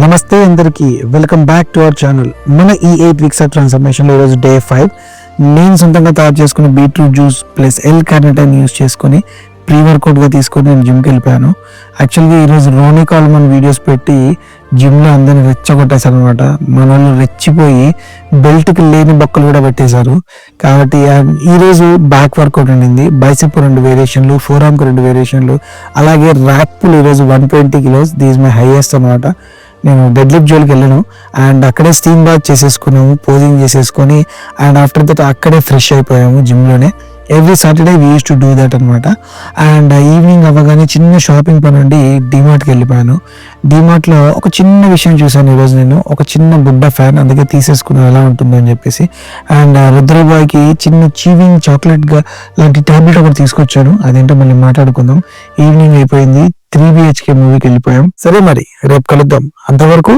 నమస్తే అందరికి, welcome back to our channel. మన ఈ 8 వీక్స్ ట్రాన్స్ఫర్మేషన్లో ఈరోజు డే 5. నేను సొంతంగా తయారు చేసుకున్న beetroot juice plus L carnitine use చేసుకొని ప్రీ వర్కౌట్గా తీసుకొని నేను జిమ్కి వెళ్ళిపోయాను. యాక్చువల్గా ఈరోజు రోనీ కాల్మన్ వీడియోస్ పెట్టి జిమ్లో అందరిని రెచ్చగొట్టేశారు అనమాట. మన వాళ్ళు రెచ్చిపోయి బెల్ట్కి లేని బొక్కలు కూడా పెట్టేశారు. కాబట్టి ఈరోజు బ్యాక్ వర్కౌట్ ఉండింది. బైసెప్ 2 వేరియేషన్లు, ఫోర్ ఆర్మ్కి 2 వేరియేషన్లు, అలాగే ర్యాక్ పుల్ ఈరోజు 120 kilos. దీస్ మై హైయెస్ట్ అనమాట. నేను డెడ్ లిఫ్ట్ జోలికి వెళ్ళాను అండ్ అక్కడే స్టీమ్ బాత్ చేసేసుకున్నాము, పోజింగ్ చేసేసుకొని అండ్ ఆఫ్టర్ దట్ అక్కడే ఫ్రెష్ అయిపోయాము జిమ్లోనే. Every Saturday we use to do that అనమాట. అండ్ ఈవినింగ్ అవ్వగానే చిన్న షాపింగ్ పని ఉండి డిమార్ట్కి వెళ్ళిపోయాను. డిమార్ట్లో ఒక చిన్న విషయం చూశాను ఈరోజు. నేను ఒక చిన్న బుడ్డ ఫ్యాన్ అందుకే తీసేసుకున్నాను ఎలా ఉంటుందో అని చెప్పేసి. అండ్ రుద్రబాయ్కి చిన్న చీవింగ్ చాక్లెట్గా లాంటి ట్యాబ్లెట్ ఒకటి తీసుకొచ్చాను. అదేంటో మళ్ళీ మాట్లాడుకుందాం. ఈవినింగ్ అయిపోయింది, 3 BHK మూవీకి వెళ్ళిపోయాం. సరే మరి రేపు కలుద్దాం. అంతవరకు